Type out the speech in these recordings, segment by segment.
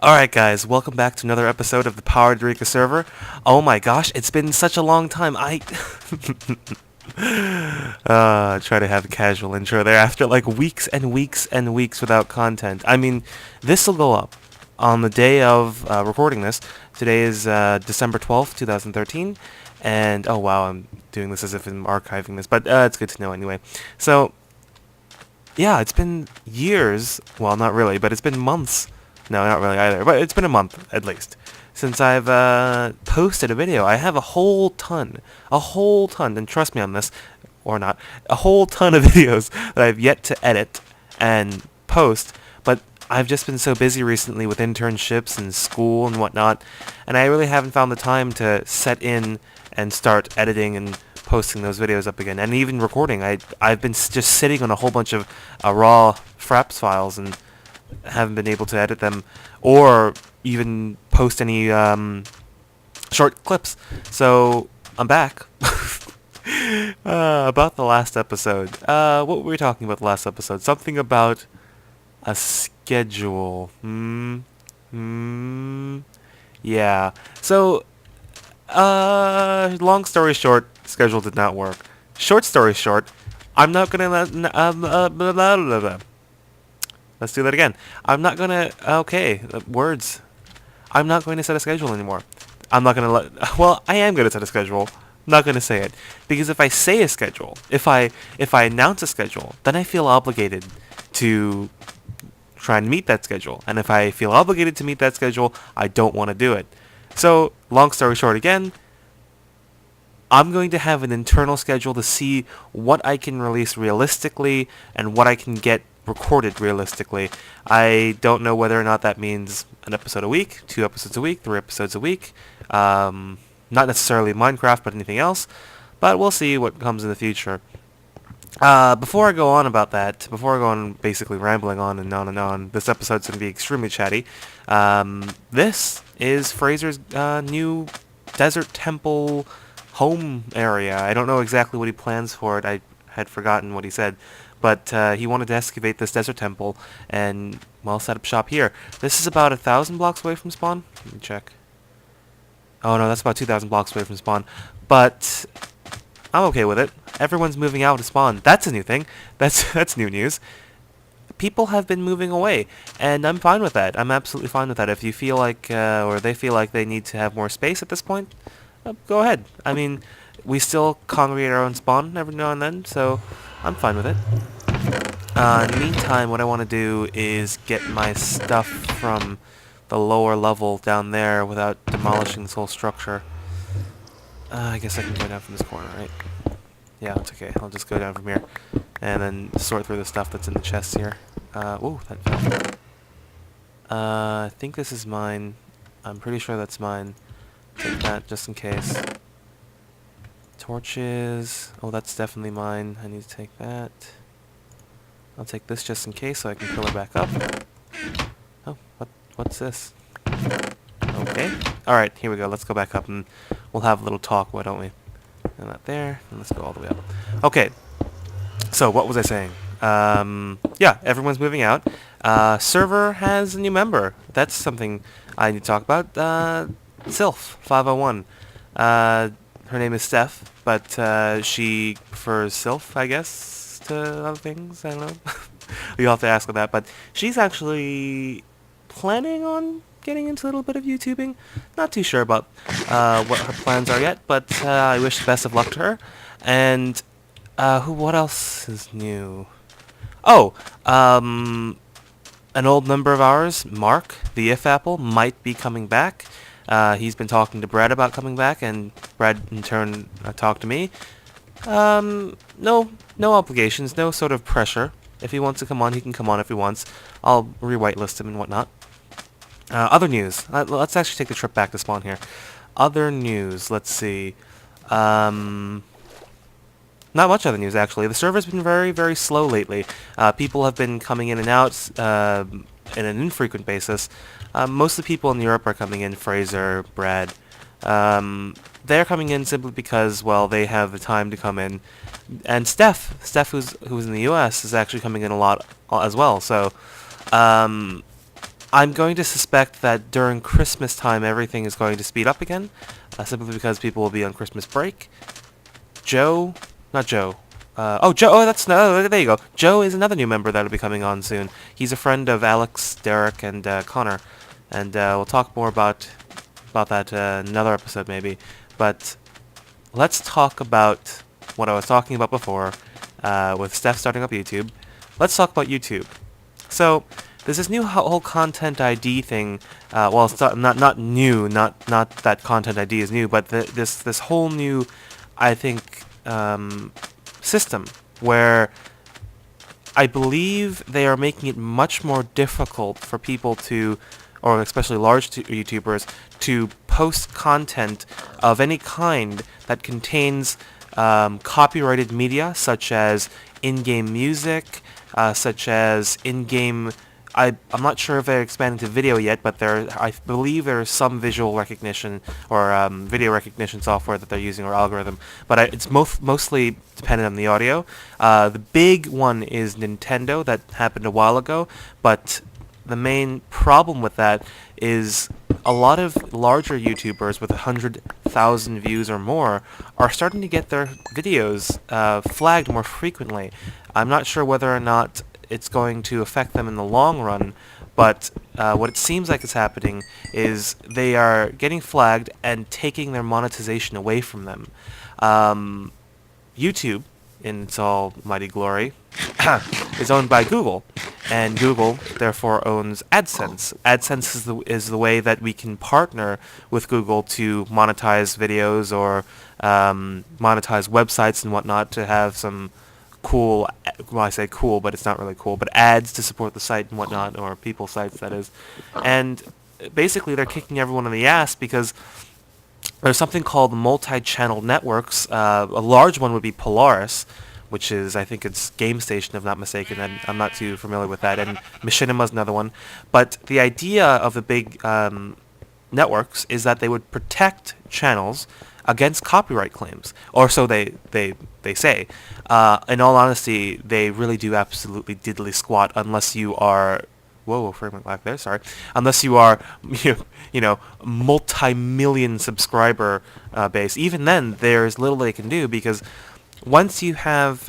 Alright guys, welcome back to another episode of the PoweredEurekA server. Oh my gosh, it's been such a long time. I try to have a casual intro there after like weeks and weeks and weeks without content. I mean, this will go up on the day of recording this. Today is December 12th, 2013. And, oh wow, I'm doing this as if I'm archiving this, but it's good to know anyway. So, yeah, it's been years. Well, not really, but it's been months. No, not really either, but it's been a month, at least, since I've posted a video. I have a whole ton, and trust me on this, or not, a whole ton of videos that I've yet to edit and post, but I've just been so busy recently with internships and school and whatnot, and I really haven't found the time to set in and start editing and posting those videos up again, and even recording. I've been just sitting on a whole bunch of raw fraps files and haven't been able to edit them or even post any short clips. So I'm back. About the last episode. What were we talking about the last episode? Something about a schedule. Yeah. So, long story short, schedule did not work. Short story short, I'm not gonna let's do that again. I'm not gonna... Okay, words. I'm not going to set a schedule anymore. I'm not gonna well, I am gonna set a schedule. I'm not gonna say it. Because if I say a schedule, if I announce a schedule, then I feel obligated to try and meet that schedule. And if I feel obligated to meet that schedule, I don't want to do it. So, long story short again, I'm going to have an internal schedule to see what I can release realistically and what I can get recorded realistically. I don't know whether or not that means an episode a week, 2 episodes a week, 3 episodes a week. Not necessarily Minecraft, but anything else. But we'll see what comes in the future. Before I go on about that, before I go on basically rambling on and on, this episode's going to be extremely chatty. This is Fraser's new desert temple home area. I don't know exactly what he plans for it. I had forgotten what he said. But he wanted to excavate this desert temple and, well, set up shop here. This is about 1,000 blocks away from spawn. Let me check. Oh no, that's about 2,000 blocks away from spawn. But I'm okay with it. Everyone's moving out to spawn. That's a new thing. That's new news. People have been moving away, and I'm fine with that. I'm absolutely fine with that. If you feel like, or they feel like they need to have more space at this point, go ahead. I mean, we still congregate our own spawn every now and then, so I'm fine with it. In the meantime, what I want to do is get my stuff from the lower level down there without demolishing this whole structure. I guess I can go down from this corner, right? Yeah, it's okay. I'll just go down from here and then sort through the stuff that's in the chest here. Ooh, that fell. I think this is mine. I'm pretty sure that's mine. Take that just in case. Torches. Oh, that's definitely mine. I need to take that. I'll take this just in case so I can fill it back up. Oh, what's this? Okay. Alright, here we go. Let's go back up and we'll have a little talk, why don't we? And that there, and let's go all the way up. Okay. So, what was I saying? Yeah, everyone's moving out. Server has a new member. That's something I need to talk about. Sylph, 501. Her name is Steph, but she prefers Sylph, I guess, to other things. I don't know. You'll have to ask her that. But she's actually planning on getting into a little bit of YouTubing. Not too sure about what her plans are yet, but I wish the best of luck to her. And what else is new? Oh, an old member of ours, Mark, the If Apple, might be coming back. He's been talking to Brad about coming back, and Brad in turn talked to me. No obligations, no sort of pressure. If he wants to come on, he can come on if he wants. I'll re-whitelist him and whatnot. Other news. Let's actually take the trip back to spawn here. Other news. Let's see. Not much other news, actually. The server's been very, very slow lately. People have been coming in and out in an infrequent basis. Most of the people in Europe are coming in, Fraser, Brad. They're coming in simply because, well, they have the time to come in. And Steph who's in the US, is actually coming in a lot as well. So, I'm going to suspect that during Christmas time everything is going to speed up again, simply because people will be on Christmas break. Joe, not Joe. Joe. Oh, that's no. There you go. Joe is another new member that'll be coming on soon. He's a friend of Alex, Derek, and Connor, and we'll talk more about that in another episode maybe. But let's talk about what I was talking about before, with Steph starting up YouTube. Let's talk about YouTube. So there's this new whole content ID thing. Well, it's not new. Not that content ID is new, but this whole new, I think, system where I believe they are making it much more difficult for people to, or especially large YouTubers, to post content of any kind that contains copyrighted media, such as in-game music, such as in-game... I'm not sure if they're expanding to video yet, but I believe there's some visual recognition or video recognition software that they're using, or algorithm. But it's mostly dependent on the audio. The big one is Nintendo. That happened a while ago, but the main problem with that is a lot of larger YouTubers with 100,000 views or more are starting to get their videos flagged more frequently. I'm not sure whether or not it's going to affect them in the long run, but what it seems like is happening is they are getting flagged and taking their monetization away from them. YouTube, in its almighty glory, is owned by Google, and Google therefore owns AdSense. AdSense is the way that we can partner with Google to monetize videos or monetize websites and whatnot to have some cool, well, I say cool, but it's not really cool, but ads to support the site and whatnot, or people's sites, that is. And basically they're kicking everyone in the ass because there's something called multi-channel networks. A large one would be Polaris, which is, I think it's Game Station, if not mistaken, and I'm not too familiar with that, and Machinima's another one. But the idea of the big networks is that they would protect channels against copyright claims, or so they say. In all honesty, they really do absolutely diddly squat unless you are... Whoa, frame it back there, sorry. Unless you are, multi-million subscriber base. Even then, there's little they can do, because once you have...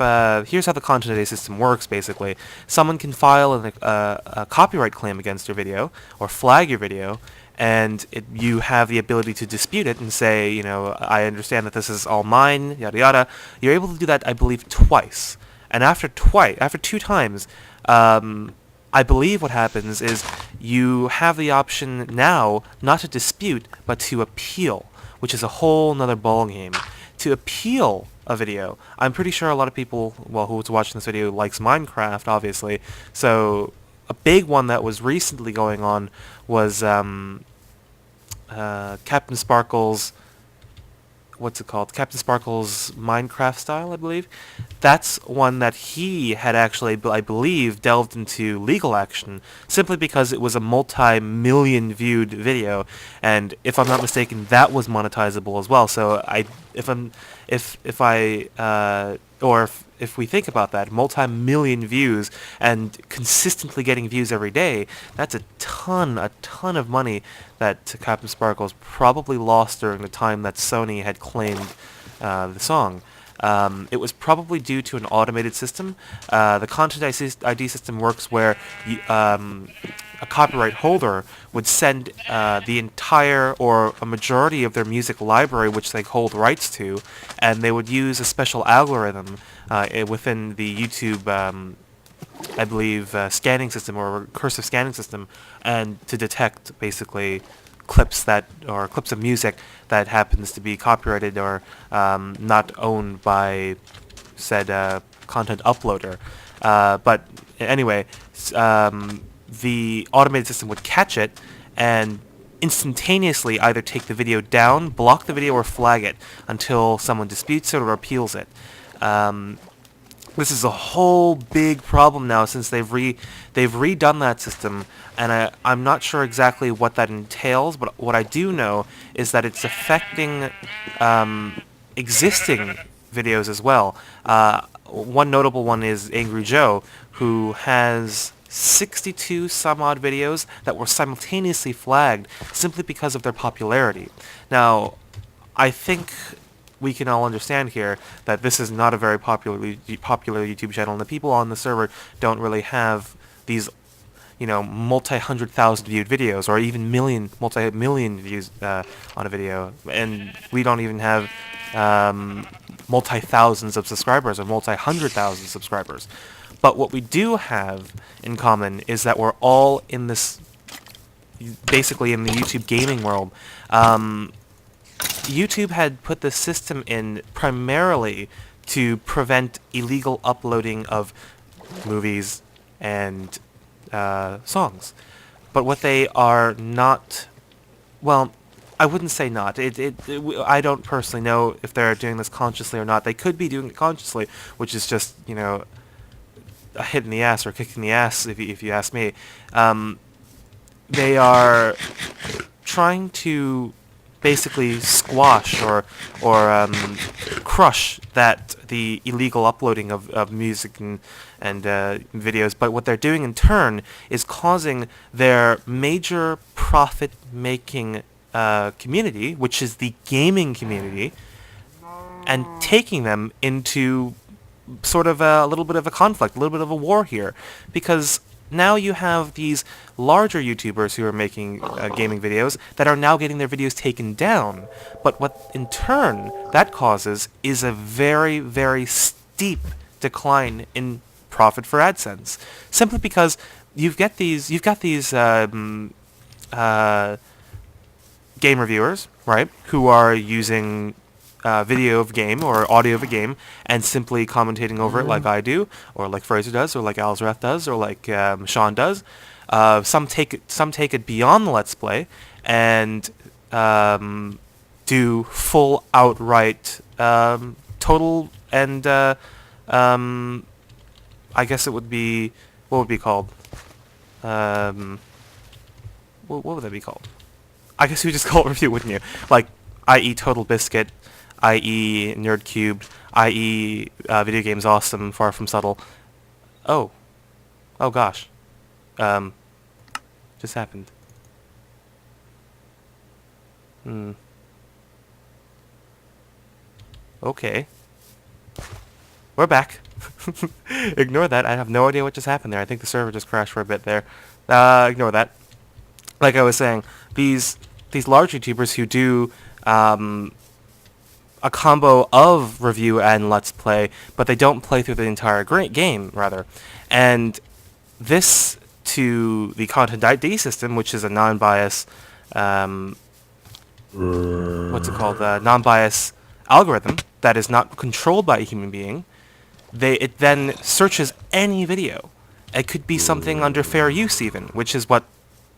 here's how the content ID system works, basically. Someone can file a copyright claim against your video, or flag your video, and you have the ability to dispute it and say, I understand that this is all mine, yada yada. You're able to do that, I believe, twice. And after two times, I believe what happens is you have the option now not to dispute, but to appeal, which is a whole nother ballgame. To appeal a video, I'm pretty sure a lot of people, who's watching this video likes Minecraft, obviously, so... A big one that was recently going on was Captain Sparkle's... What's it called? Captain Sparkle's Minecraft style, I believe. That's one that he had actually, I believe, delved into legal action simply because it was a multi-million viewed video, and if I'm not mistaken, that was monetizable as well. So if we think about that, multi-million views and consistently getting views every day, that's a ton of money that Captain Sparkle's probably lost during the time that Sony had claimed the song. It was probably due to an automated system. The content ID system works where a copyright holder would send the entire or a majority of their music library, which they hold rights to, and they would use a special algorithm within the YouTube, I believe, scanning system or recursive scanning system, and to detect basically clips of music that happens to be copyrighted or not owned by said content uploader. But anyway, the automated system would catch it and instantaneously either take the video down, block the video, or flag it until someone disputes it or appeals it. This is a whole big problem now since they've redone that system, and I'm not sure exactly what that entails, but what I do know is that it's affecting existing videos as well. One notable one is Angry Joe, who has 62 some odd videos that were simultaneously flagged simply because of their popularity. Now, I think we can all understand here that this is not a very popular YouTube channel, and the people on the server don't really have these, multi-hundred thousand viewed videos, or even multi-million views on a video, and we don't even have multi-thousands of subscribers or multi-hundred thousand subscribers. But what we do have in common is that we're all in this, basically in the YouTube gaming world. YouTube had put this system in primarily to prevent illegal uploading of movies and songs. But what they are not, well, I wouldn't say not. I don't personally know if they're doing this consciously or not. They could be doing it consciously, which is just, a hit in the ass or a kick in the ass, if you ask me. They are trying to basically squash or crush the illegal uploading of music and videos. But what they're doing in turn is causing their major profit-making community, which is the gaming community, and taking them into sort of a little bit of a conflict, a little bit of a war here, because now you have these larger YouTubers who are making gaming videos that are now getting their videos taken down. But what in turn that causes is a very, very steep decline in profit for AdSense, simply because you've got these game reviewers, right, who are using video of a game or audio of a game and simply commentating over it like I do, or like Fraser does, or like Alzrath does, or like Sean does. Some take it beyond the Let's Play and do full outright total and I guess it would be, what would be called? What would that be called? I guess you would just call it review, wouldn't you? Like, i.e. Total Biscuit, i.e. Nerd Cubed, i.e. Video Games Awesome, Far From Subtle. Oh gosh. Just happened. Okay. We're back. Ignore that. I have no idea what just happened there. I think the server just crashed for a bit there. Ignore that. Like I was saying, these large YouTubers who do a combo of review and Let's Play, but they don't play through the entire game, rather. And this, to the Content ID system, which is a non-bias, non-bias algorithm that is not controlled by a human being, it then searches any video. It could be something under fair use even, which is what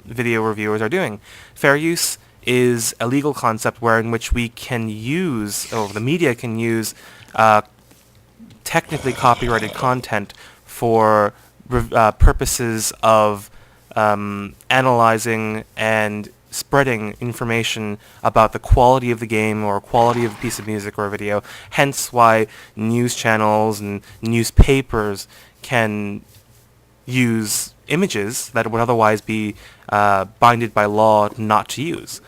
video reviewers are doing. Fair use is a legal concept wherein which we can use, or the media can use, technically copyrighted content for purposes of analyzing and spreading information about the quality of the game or quality of a piece of music or a video. Hence why news channels and newspapers can use images that would otherwise be binded by law not to use.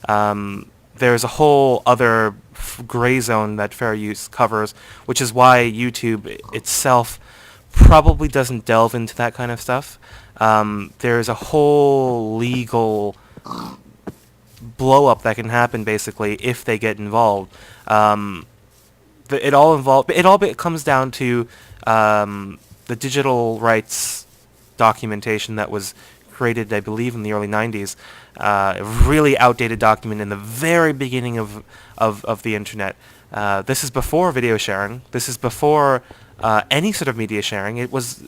There's a whole other gray zone that fair use covers, which is why YouTube itself probably doesn't delve into that kind of stuff. There's a whole legal blow up that can happen basically if they get involved. It all comes down to the digital rights documentation that was created, I believe, in the early 90s. A really outdated document in the very beginning of the internet. This is before video sharing. This is before any sort of media sharing. It was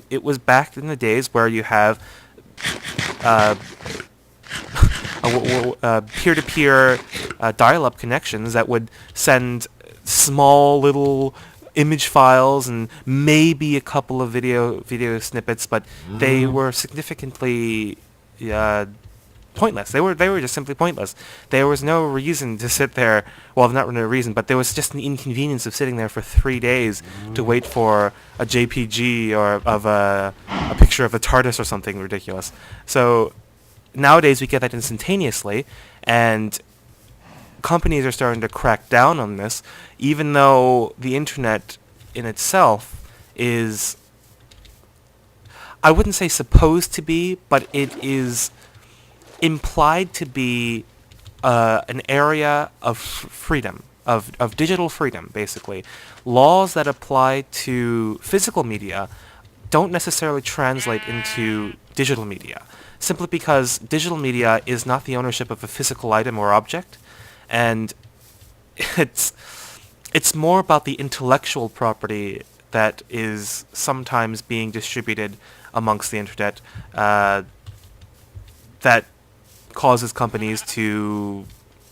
back in the days where you have peer-to-peer dial-up connections that would send small little image files and maybe a couple of video snippets, but they were significantly pointless. They were just simply pointless. There was no reason to sit there. Well, not no reason, but there was just an inconvenience of sitting there for 3 days to wait for a JPG or of a picture of the TARDIS or something ridiculous. So nowadays we get that instantaneously, and companies are starting to crack down on this, even though the internet in itself is, I wouldn't say supposed to be, but it is implied to be an area of freedom, of digital freedom, basically. Laws that apply to physical media don't necessarily translate into digital media, simply because digital media is not the ownership of a physical item or object, and it's more about the intellectual property that is sometimes being distributed amongst the internet that causes companies to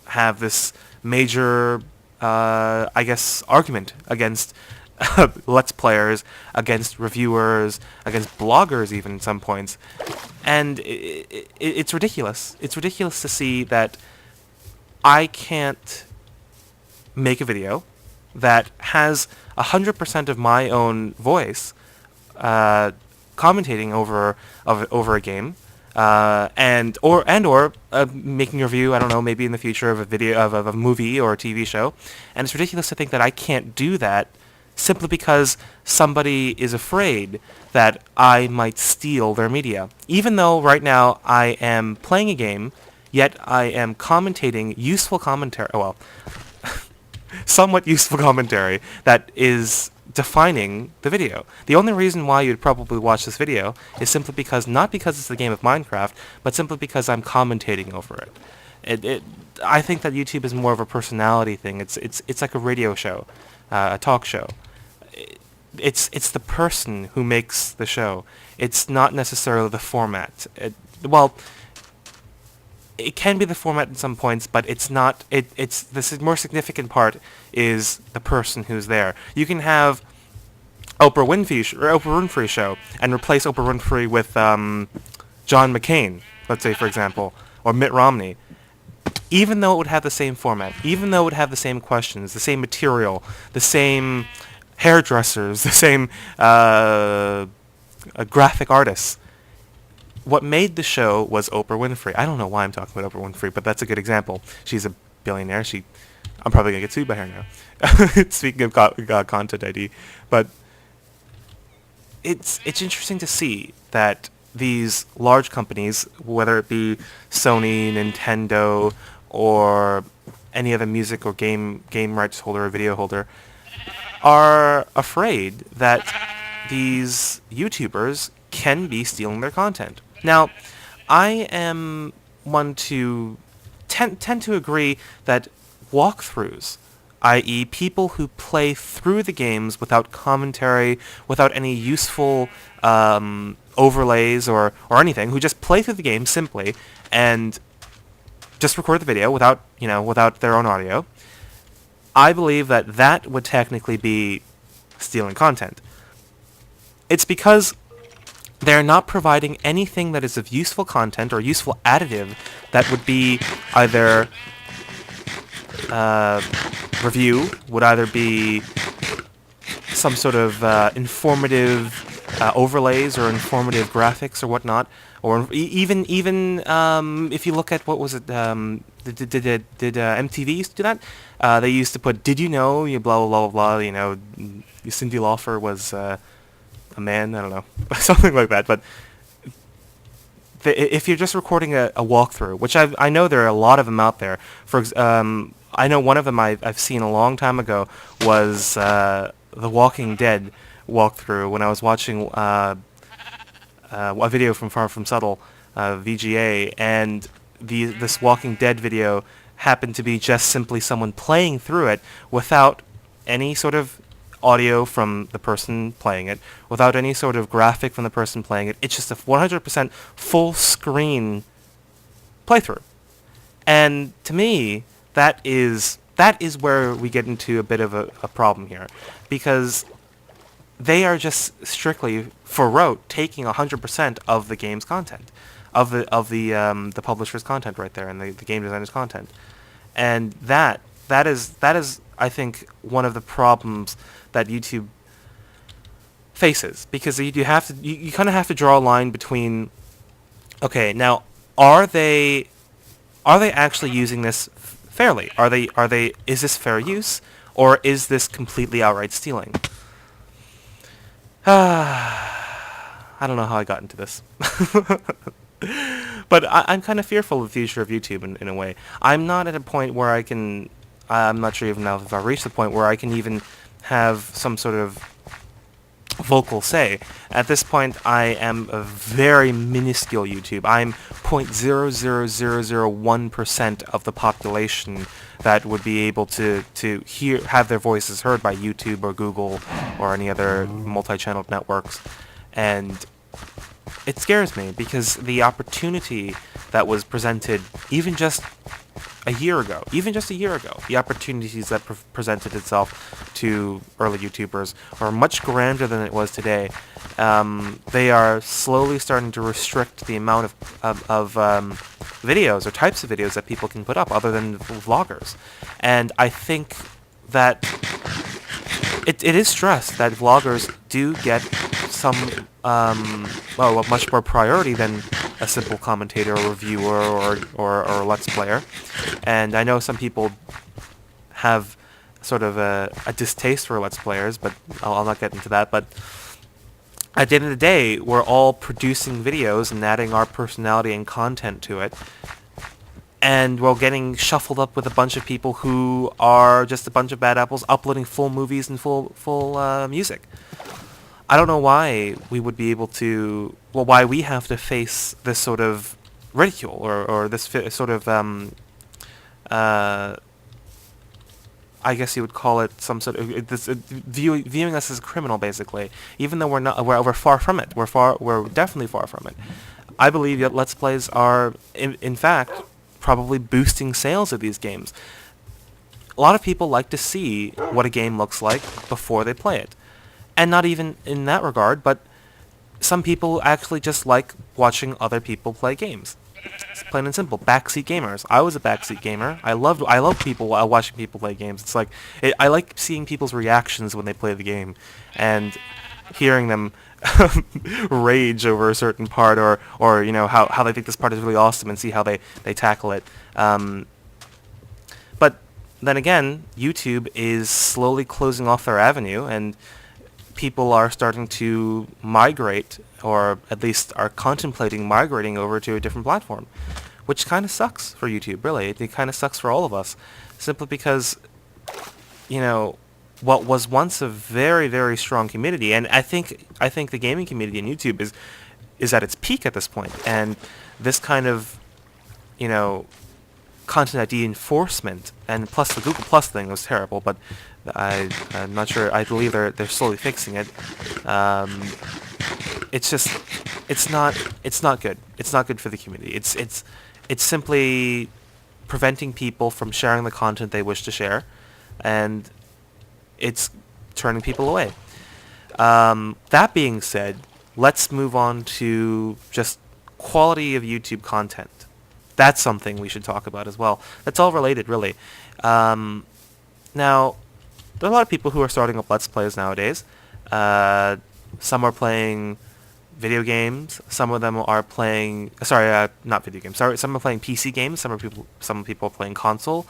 have this major, I guess, argument against Let's Players, against reviewers, against bloggers even at some points. And it's ridiculous. It's ridiculous to see that I can't make a video that has 100% of my own voice commentating over a game, and or making a review, I don't know, maybe in the future of a video of a movie or a TV show. And it's ridiculous to think that I can't do that simply because somebody is afraid that I might steal their media. Even though right now I am playing a game, yet I am commentating useful commentary, well, somewhat useful commentary that is defining the video. The only reason why you'd probably watch this video is simply because, not because it's a game of Minecraft, but simply because I'm commentating over it. I think that YouTube is more of a personality thing. It's like a radio show, a talk show. It's the person who makes the show. It's not necessarily the format. It can be the format at some points, but it's not. It's the more significant part is the person who's there. You can have Oprah Winfrey show and replace Oprah Winfrey with John McCain, let's say, for example, or Mitt Romney. Even though it would have the same format, even though it would have the same questions, the same material, the same hairdressers, the same graphic artists. What made the show was Oprah Winfrey. I don't know why I'm talking about Oprah Winfrey, but that's a good example. She's a billionaire. I'm probably going to get sued by her now. Speaking of content ID. But it's interesting to see that these large companies, whether it be Sony, Nintendo, or any other music or game rights holder or video holder, are afraid that these YouTubers can be stealing their content. Now, I am one to tend to agree that walkthroughs, i.e. people who play through the games without commentary, without any useful overlays or anything, who just play through the game simply and just record the video without their own audio, I believe that would technically be stealing content. It's because they're not providing anything that is of useful content or useful additive that would be either review, would either be some sort of informative overlays or informative graphics or whatnot, or even if you look at, what was it, did MTV used to do that? They used to put, did you know, blah, blah, blah, blah, Cyndi Lauper was a man, I don't know, something like that. But if you're just recording a walkthrough, which I know there are a lot of them out there. I know one of them I've seen a long time ago was The Walking Dead walkthrough, when I was watching a video from Far From Subtle, VGA, and this Walking Dead video happened to be just simply someone playing through it without any sort of audio from the person playing it, without any sort of graphic from the person playing it. It's just a 100% full screen playthrough. And to me, that is where we get into a bit of a problem here, because they are just strictly, for rote, taking 100% of the game's content. the publisher's content right there, and the game designer's content. And that is I think one of the problems that YouTube faces, because you have to you kind of have to draw a line between, okay, now are they actually using this fairly? Are they is this fair use, or is this completely outright stealing? I don't know how I got into this. But I'm kind of fearful of the future of YouTube in a way. I'm not at a point where I'm not sure even now if I've reached the point where I can even have some sort of vocal say. At this point, I am a very minuscule YouTube. I'm 0.00001% of the population that would be able to have their voices heard by YouTube or Google or any other multi-channel networks. And it scares me, because the opportunity that was presented even just a year ago, the opportunities that presented itself to early YouTubers are much grander than it was today. They are slowly starting to restrict the amount of videos or types of videos that people can put up other than vloggers. And I think that it is stressed that vloggers do get some, much more priority than a simple commentator or reviewer or Let's Player. And I know some people have sort of a distaste for Let's Players, but I'll not get into that. But at the end of the day, we're all producing videos and adding our personality and content to it. And we're getting shuffled up with a bunch of people who are just a bunch of bad apples uploading full movies and full music. I don't know why we would be able to, why we have to face this sort of ridicule or this sort of, I guess you would call it some sort of viewing us as a criminal, basically. Even though we're far from it. We're definitely far from it. I believe that Let's Plays are, in fact, probably boosting sales of these games. A lot of people like to see what a game looks like before they play it. And not even in that regard, but some people actually just like watching other people play games. It's plain and simple. Backseat gamers. I was a backseat gamer. I love people watching people play games. It's like I like seeing people's reactions when they play the game, and hearing them rage over a certain part, or how they think this part is really awesome, and see how they tackle it. But then again, YouTube is slowly closing off their avenue, and people are starting to migrate, or at least are contemplating migrating over to a different platform, which kind of sucks for YouTube, really. It kind of sucks for all of us, simply because, what was once a very, very strong community, and I think the gaming community in YouTube is at its peak at this point, and this kind of, Content ID enforcement, and plus the Google Plus thing was terrible, but I'm not sure. I believe they're slowly fixing it. It's not good. It's not good for the community. It's simply preventing people from sharing the content they wish to share, and it's turning people away. That being said, let's move on to just quality of YouTube content. That's something we should talk about as well. That's all related, really. Now, there are a lot of people who are starting up Let's Plays nowadays. Some are playing video games. Some of them are playing... not video games. Some are playing PC games. Some people are playing console,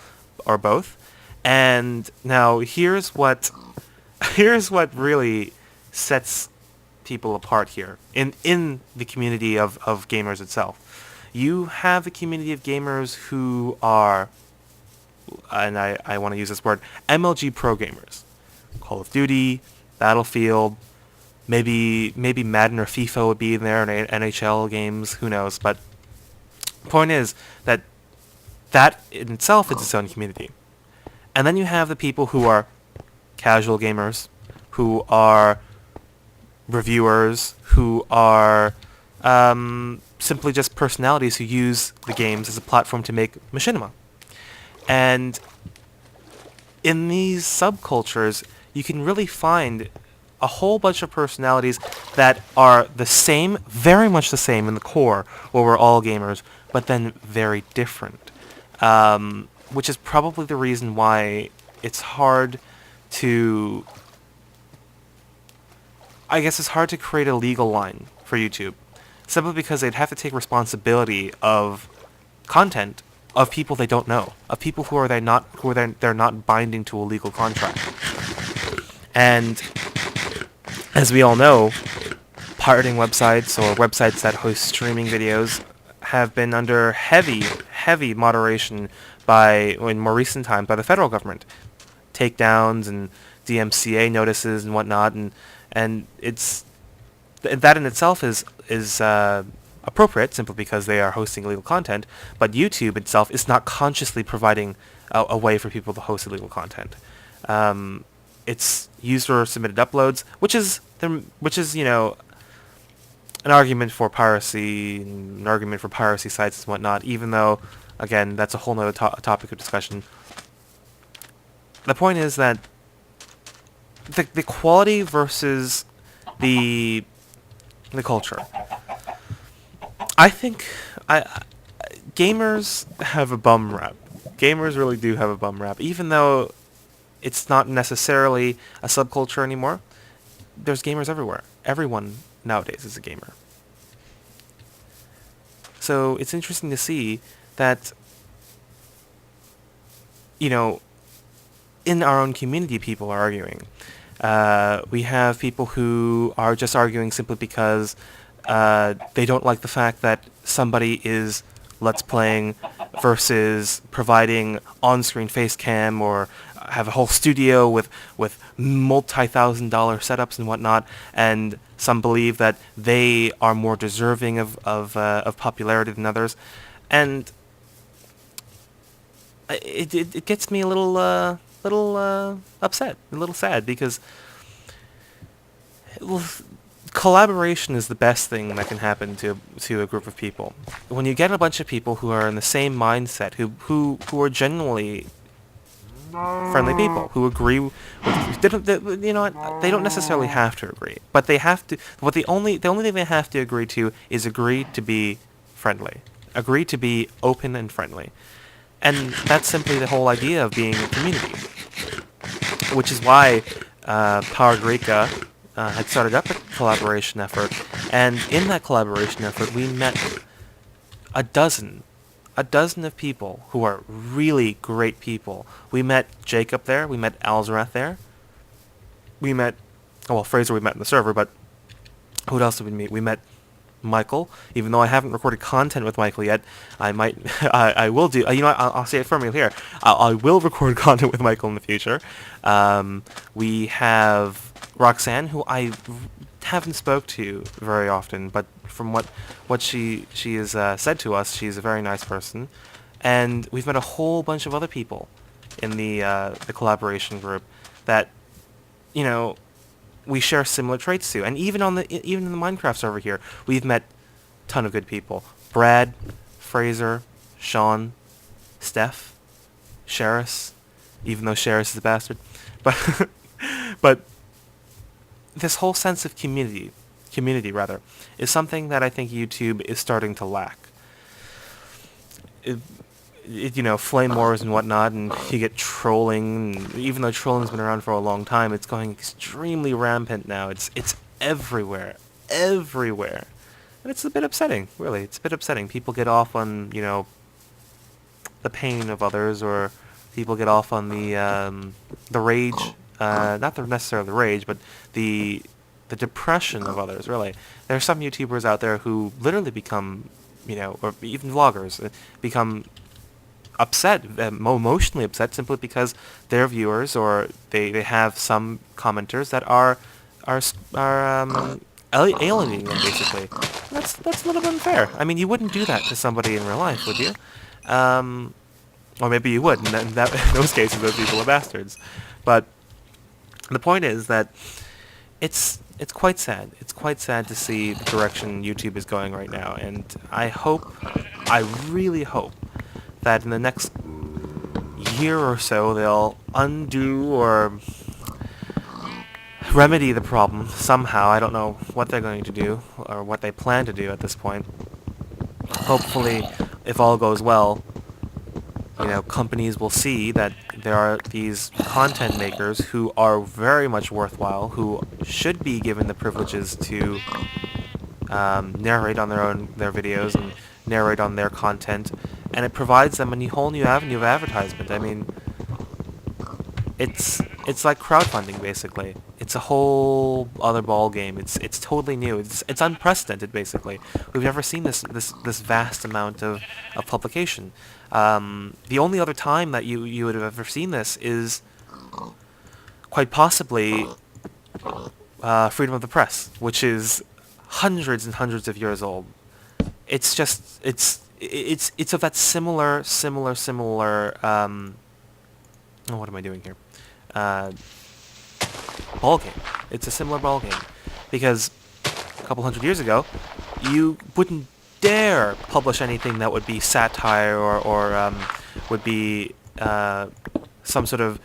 or both. And now, here's what really sets people apart here in the community of gamers itself. You have a community of gamers who are, and I want to use this word, MLG pro gamers. Call of Duty, Battlefield, maybe Madden or FIFA would be in there, and NHL games, who knows. But the point is that in itself is its own community. And then you have the people who are casual gamers, who are reviewers, who are simply just personalities who use the games as a platform to make machinima. And in these subcultures, you can really find a whole bunch of personalities that are the same, very much the same in the core, where we're all gamers, but then very different. Which is probably the reason why it's hard to... I guess it's hard to create a legal line for YouTube, simply because they'd have to take responsibility of content of people they don't know, of people they're not binding to a legal contract. And as we all know, pirating websites or websites that host streaming videos have been under heavy moderation in more recent times by the federal government. Takedowns and DMCA notices and whatnot, and that in itself is appropriate simply because they are hosting illegal content, but YouTube itself is not consciously providing a way for people to host illegal content. It's user submitted uploads, which is an argument for piracy, an argument for piracy sites and whatnot, even though, again, that's a whole nother topic of discussion. The point is that the quality versus the culture. I think gamers have a bum rap. Gamers really do have a bum rap, even though it's not necessarily a subculture anymore. There's gamers everywhere. Everyone nowadays is a gamer. So it's interesting to see that, in our own community, people are arguing. We have people who are just arguing simply because they don't like the fact that somebody is Let's Playing versus providing on-screen face cam, or have a whole studio with multi-$1,000 setups and whatnot, and some believe that they are more deserving of popularity than others, and it gets me a little upset, a little sad, because collaboration is the best thing that can happen to a group of people. When you get a bunch of people who are in the same mindset, who are genuinely friendly people, who agree with, they don't necessarily have to agree, but they have to. The only thing they have to agree to is agree to be friendly, agree to be open and friendly, and that's simply the whole idea of being a community. Which is why PoweredEurekA had started up a collaboration effort, and in that collaboration effort we met a dozen of people who are really great people. We met Jacob there, we met Alzrath there, we met, Fraser we met in the server, but who else did we meet? We met Michael, even though I haven't recorded content with Michael yet. I might, I will do, I'll say it firmly here, I will record content with Michael in the future. We have Roxanne, who I haven't spoke to very often, but from what she has said to us, she's a very nice person. And we've met a whole bunch of other people in the collaboration group that, we share similar traits to. And even in the Minecraft server here, we've met a ton of good people. Brad, Fraser, Sean, Steph, Sheris, even though Sheris is a bastard. But this whole sense of community rather, is something that I think YouTube is starting to lack. Flame wars and whatnot, and you get trolling, and even though trolling's been around for a long time, it's going extremely rampant now. It's everywhere. And it's a bit upsetting, really. It's a bit upsetting. People get off on, the pain of others, or people get off on the rage, not necessarily the rage, but the depression of others, really. There are some YouTubers out there who literally become, or even vloggers, become upset, emotionally upset, simply because their viewers, or they have some commenters that are alienating them, basically. That's a little bit unfair. I mean, you wouldn't do that to somebody in real life, would you? Or maybe you would, and in those cases, those people are bastards. But the point is that it's quite sad. It's quite sad to see the direction YouTube is going right now, and I really hope that in the next year or so they'll undo or remedy the problem somehow. I don't know what they're going to do or what they plan to do at this point. Hopefully, if all goes well, companies will see that there are these content makers who are very much worthwhile, who should be given the privileges to narrate on their videos and narrate on their content, and it provides them a whole new avenue of advertisement. I mean, it's like crowdfunding basically. It's a whole other ball game. It's totally new. It's unprecedented basically. We've never seen this vast amount of publication. The only other time that you would have ever seen this is quite possibly freedom of the press, which is hundreds and hundreds of years old. It's just it's of that similar. What am I doing here? Ball game. It's a similar ball game because a couple hundred years ago, you wouldn't dare publish anything that would be satire or would be some sort of,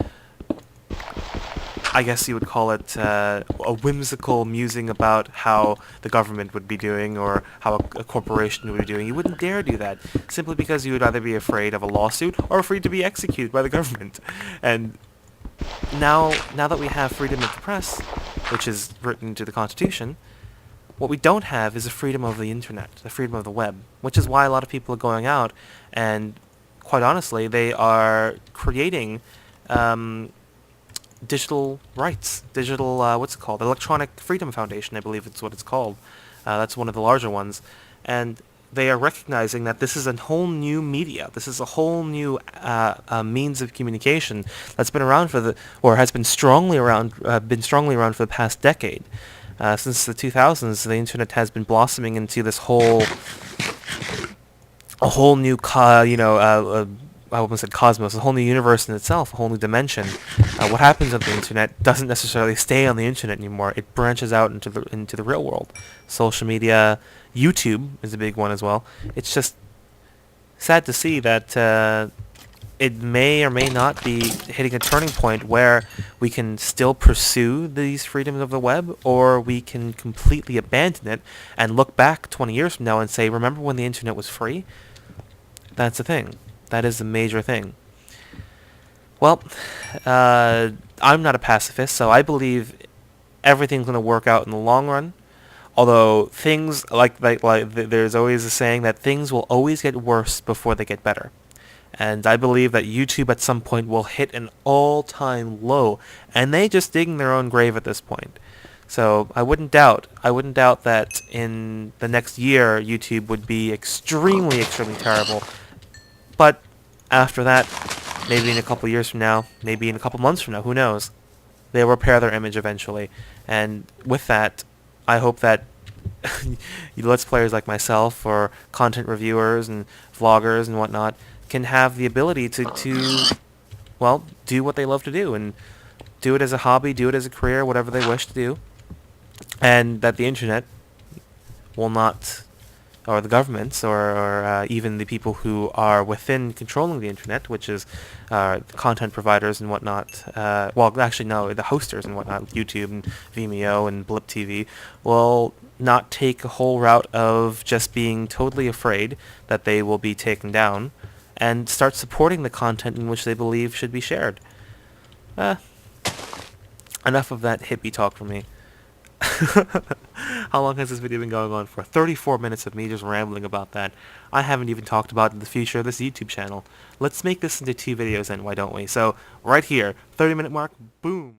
I guess you would call it a whimsical musing about how the government would be doing or how a corporation would be doing. You wouldn't dare do that simply because you would either be afraid of a lawsuit or afraid to be executed by the government. And now that we have freedom of the press, which is written into the Constitution, what we don't have is the freedom of the internet, the freedom of the web, which is why a lot of people are going out and, quite honestly, they are creating digital rights, what's it called? Electronic Freedom Foundation, I believe it's what it's called. That's one of the larger ones. And they are recognizing that this is a whole new media. This is a whole new means of communication that's been around has been strongly around for the past decade. Since the 2000s, the internet has been blossoming into this a whole new I almost said cosmos, a whole new universe in itself, a whole new dimension. What happens on the internet doesn't necessarily stay on the internet anymore. It branches out into the real world. Social media, YouTube is a big one as well. It's just sad to see that it may or may not be hitting a turning point where we can still pursue these freedoms of the web, or we can completely abandon it and look back 20 years from now and say, remember when the internet was free? That's the thing. That is the major thing. Well, I'm not a pacifist, so I believe everything's going to work out in the long run. Although things like there's always a saying that things will always get worse before they get better. And I believe that YouTube at some point will hit an all-time low, and they just digging their own grave at this point. So I wouldn't doubt that in the next year YouTube would be extremely terrible. But after that, maybe in a couple years from now, maybe in a couple months from now, who knows? They'll repair their image eventually. And with that, I hope that Let's Players like myself, or content reviewers and vloggers and whatnot, can have the ability to do what they love to do, and do it as a hobby, do it as a career, whatever they wish to do. And that the internet will not, or the governments, or even the people who are within controlling the internet, which is content providers and whatnot, the hosters and whatnot, YouTube and Vimeo and Blip TV, will not take a whole route of just being totally afraid that they will be taken down, and start supporting the content in which they believe should be shared. Enough of that hippie talk for me. How long has this video been going on for? 34 minutes of me just rambling about that. I haven't even talked about the future of this YouTube channel. Let's make this into 2 videos then, why don't we? So, right here, 30-minute mark, boom.